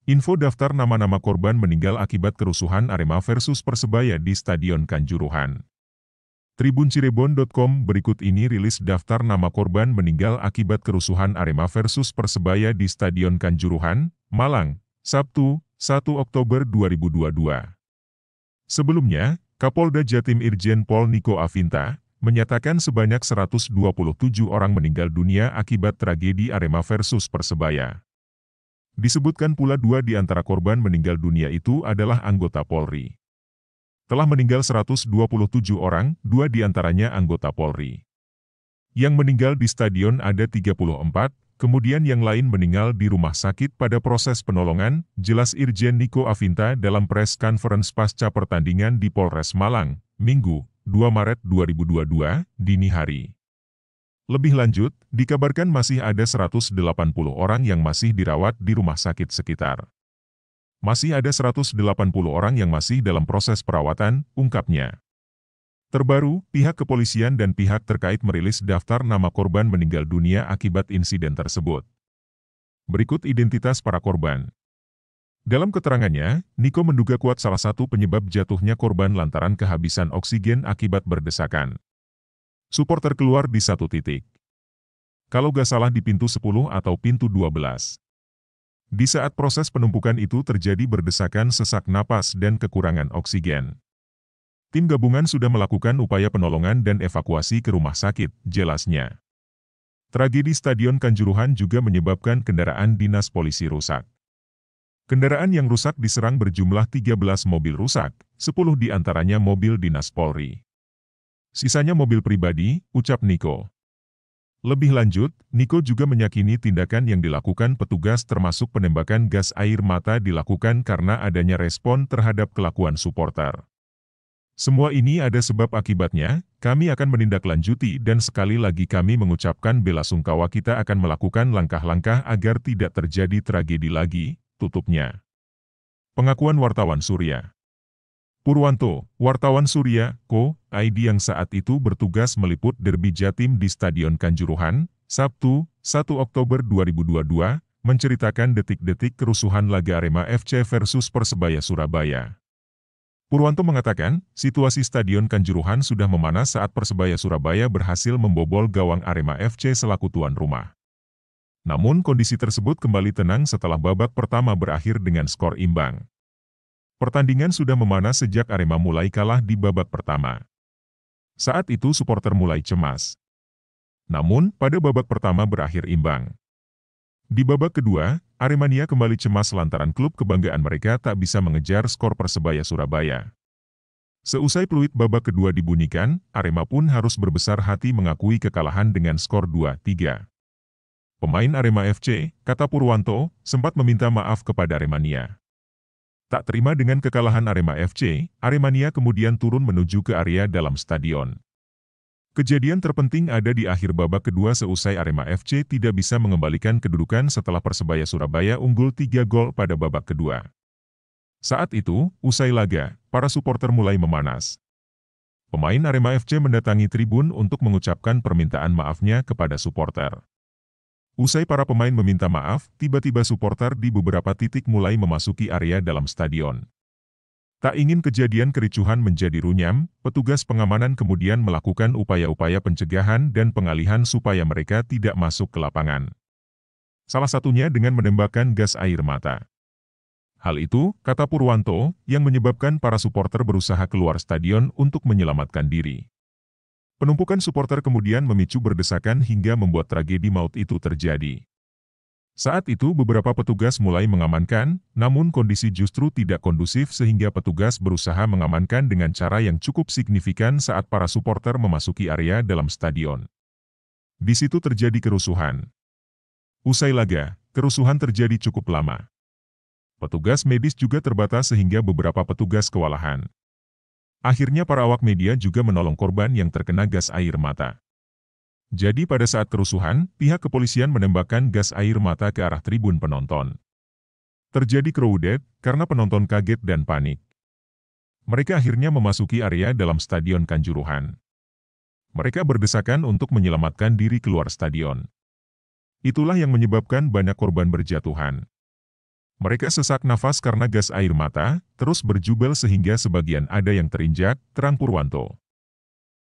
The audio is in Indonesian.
Info daftar nama-nama korban meninggal akibat kerusuhan Arema versus Persebaya di Stadion Kanjuruhan. Tribuncirebon.com berikut ini rilis daftar nama korban meninggal akibat kerusuhan Arema versus Persebaya di Stadion Kanjuruhan, Malang, Sabtu, 1 Oktober 2022. Sebelumnya, Kapolda Jatim Irjen Pol Niko Afinta menyatakan sebanyak 127 orang meninggal dunia akibat tragedi Arema versus Persebaya. Disebutkan pula 2 di antara korban meninggal dunia itu adalah anggota Polri. Telah meninggal 127 orang, 2 di antaranya anggota Polri. Yang meninggal di stadion ada 34, kemudian yang lain meninggal di rumah sakit pada proses penolongan, jelas Irjen Niko Afinta dalam press conference pasca pertandingan di Polres Malang, Minggu, 2 Maret 2022, dini hari. Lebih lanjut, dikabarkan masih ada 180 orang yang masih dirawat di rumah sakit sekitar. Masih ada 180 orang yang masih dalam proses perawatan, ungkapnya. Terbaru, pihak kepolisian dan pihak terkait merilis daftar nama korban meninggal dunia akibat insiden tersebut. Berikut identitas para korban. Dalam keterangannya, Niko menduga kuat salah satu penyebab jatuhnya korban lantaran kehabisan oksigen akibat berdesakan. Supporter keluar di satu titik. Kalau gak salah di pintu 10 atau pintu 12. Di saat proses penumpukan itu terjadi berdesakan sesak napas dan kekurangan oksigen. Tim gabungan sudah melakukan upaya penolongan dan evakuasi ke rumah sakit, jelasnya. Tragedi Stadion Kanjuruhan juga menyebabkan kendaraan dinas polisi rusak. Kendaraan yang rusak diserang berjumlah 13 mobil rusak, 10 diantaranya mobil dinas Polri. Sisanya mobil pribadi, ucap Niko. Lebih lanjut, Niko juga meyakini tindakan yang dilakukan petugas termasuk penembakan gas air mata dilakukan karena adanya respon terhadap kelakuan supporter. Semua ini ada sebab akibatnya, kami akan menindaklanjuti dan sekali lagi kami mengucapkan belasungkawa kita akan melakukan langkah-langkah agar tidak terjadi tragedi lagi, tutupnya. Pengakuan wartawan Surya Purwanto, wartawan Surya, Co.id yang saat itu bertugas meliput derby Jatim di Stadion Kanjuruhan, Sabtu, 1 Oktober 2022, menceritakan detik-detik kerusuhan laga Arema FC versus Persebaya Surabaya. Purwanto mengatakan, situasi Stadion Kanjuruhan sudah memanas saat Persebaya Surabaya berhasil membobol gawang Arema FC selaku tuan rumah. Namun kondisi tersebut kembali tenang setelah babak pertama berakhir dengan skor imbang. Pertandingan sudah memanas sejak Arema mulai kalah di babak pertama. Saat itu supporter mulai cemas. Namun, pada babak pertama berakhir imbang. Di babak kedua, Aremania kembali cemas lantaran klub kebanggaan mereka tak bisa mengejar skor Persebaya Surabaya. Seusai peluit babak kedua dibunyikan, Arema pun harus berbesar hati mengakui kekalahan dengan skor 2-3. Pemain Arema FC, kata Purwanto, sempat meminta maaf kepada Aremania. Tak terima dengan kekalahan Arema FC, Aremania kemudian turun menuju ke area dalam stadion. Kejadian terpenting ada di akhir babak kedua seusai Arema FC tidak bisa mengembalikan kedudukan setelah Persebaya Surabaya unggul 3 gol pada babak kedua. Saat itu, usai laga, para supporter mulai memanas. Pemain Arema FC mendatangi tribun untuk mengucapkan permintaan maafnya kepada supporter. Usai para pemain meminta maaf, tiba-tiba supporter di beberapa titik mulai memasuki area dalam stadion. Tak ingin kejadian kericuhan menjadi runyam, petugas pengamanan kemudian melakukan upaya-upaya pencegahan dan pengalihan supaya mereka tidak masuk ke lapangan. Salah satunya dengan menembakkan gas air mata. Hal itu, kata Purwanto, yang menyebabkan para supporter berusaha keluar stadion untuk menyelamatkan diri. Penumpukan supporter kemudian memicu berdesakan hingga membuat tragedi maut itu terjadi. Saat itu beberapa petugas mulai mengamankan, namun kondisi justru tidak kondusif sehingga petugas berusaha mengamankan dengan cara yang cukup signifikan saat para supporter memasuki area dalam stadion. Di situ terjadi kerusuhan. Usai laga, kerusuhan terjadi cukup lama. Petugas medis juga terbatas sehingga beberapa petugas kewalahan. Akhirnya para awak media juga menolong korban yang terkena gas air mata. Jadi pada saat kerusuhan, pihak kepolisian menembakkan gas air mata ke arah tribun penonton. Terjadi crowded karena penonton kaget dan panik. Mereka akhirnya memasuki area dalam Stadion Kanjuruhan. Mereka berdesakan untuk menyelamatkan diri keluar stadion. Itulah yang menyebabkan banyak korban berjatuhan. Mereka sesak nafas karena gas air mata, terus berjubel sehingga sebagian ada yang terinjak, terang Purwanto.